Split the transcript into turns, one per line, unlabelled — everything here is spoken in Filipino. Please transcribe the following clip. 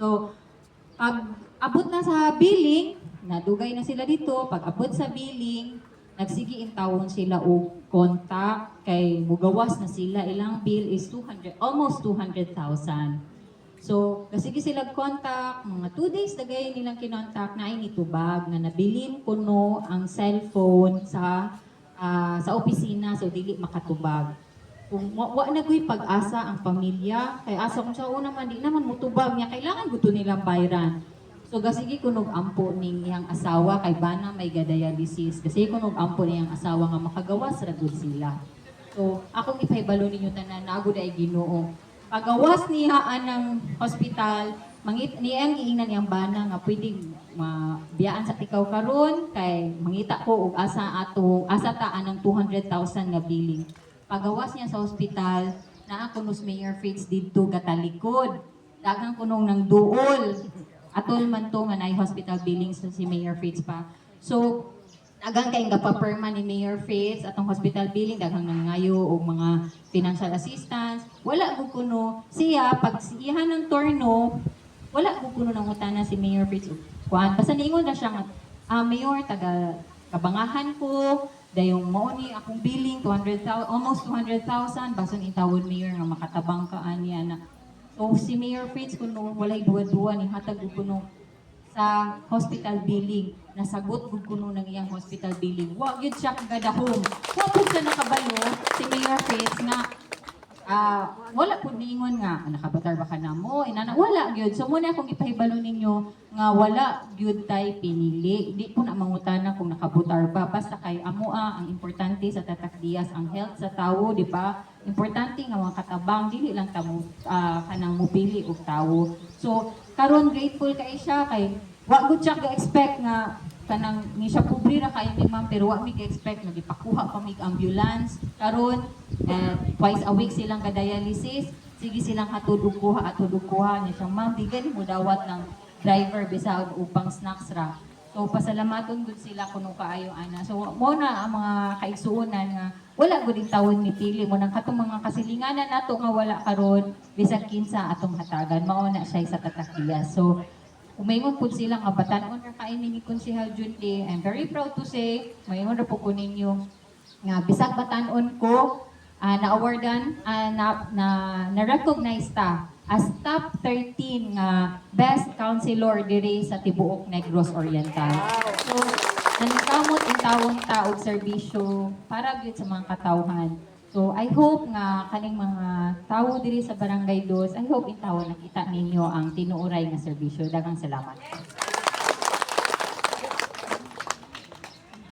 So, pag abot na sa billing, nadugay na sila dito, pag abot sa billing, nagsigi in tawon sila og contact kay mugawas na sila, ilang bill is 200, almost 200,000. So, kasi sila contact, mga 2 days dagay nilang kinontak na ay nitubag na nabilin kuno ang cellphone sa opisina, so dili makatubag. Kung wa na ko'y pag-asa ang pamilya, kay asa kung sa una man di naman mutubag niya, kailangan gusto nilang bayran. So gasigi kunog ampo ning iyang asawa kay bana may dialysis. Kasi kunog ampo niyang asawa nga makagawas ra gud sila. So akong ipahibalo ninyo tanan na agud ay Ginoo. Pagawas niya anang hospital, mangit niyang giingnan niyang bana nga pwedeng mabiyaan sa tikaw karon kay mangita ko og asa ta anang 200,000 nga billing. Pagawas niya sa hospital, naa kuno si Mayor Fritz didto gatalikod. Daghang kunong nang duol. Atol man to nga nay hospital billings si Mayor Fritz pa. So, daghang kay gapaperma ni Mayor Fritz atong hospital billing, daghang nangayo og mga financial assistance. Wala gud kuno siya pag siyahan ng torno, wala gud kuno nang utana si Mayor Fritz. Kuan, basta niingon na siya nga, Mayor, taga kabangahan ko, dayong mao ni akong billing 200,000, almost 200,000 bason intawon Mayor nga makatabang ka ani ana. So si Mayor Fritz kuno walay duwa-duwa ni hatag ug kuno sa hospital billing, nasagot gud kuno ng iyang hospital billing. Wa gyud siya kagadahom. Wa pud siya nakabalo si Mayor Fritz nga wala pud niingon nga nakabatar ba ka na mo inana, wala gyud. So muna akong ipahibalo ninyo nga wala gyud tay pinili, di po na mangutana kung nakabutar ba, basta kay amoa ang importante sa tatakdiyas ang health sa tawo, di ba? Importante nga mga katabang dili lang tamo kanang mopili og tawo. So karon grateful kay siya kay wa gud siya ga-expect nga kanang ni siya pobre ra kayo ni ma'am, pero wa mi ka-expect nga gipakuha pa mig ambulance karon twice a week silang ka-dialysis, sige silang hatod ug kuha niya siya, ma'am di gani mo dawat ng driver bisaod upang snacks ra. So pasalamaton gud sila kuno kaayo ana. So mo na ang mga kaigsuonan nga wala gud tawon ni pili mo nang katong mga kasilinganan nato nga wala karon bisan kinsa atong hatagan, mao na siya sa tatakdiyas. So umaingon po sila nga batanon ra kain ni Konsehal Junli. I'm very proud to say, maingon ra po ko ninyo nga bisag batanon ko na-awardan, na-recognize ta as top 13 nga best counselor diri sa tibuok Negros Oriental. So, nanikamot in tawon ta og serbisyo para gyud sa mga katawhan. So, I hope nga kaning mga tawo diri sa Barangay Dos, I hope in tawon nakita ninyo ang tinuoray nga serbisyo. Daghang salamat.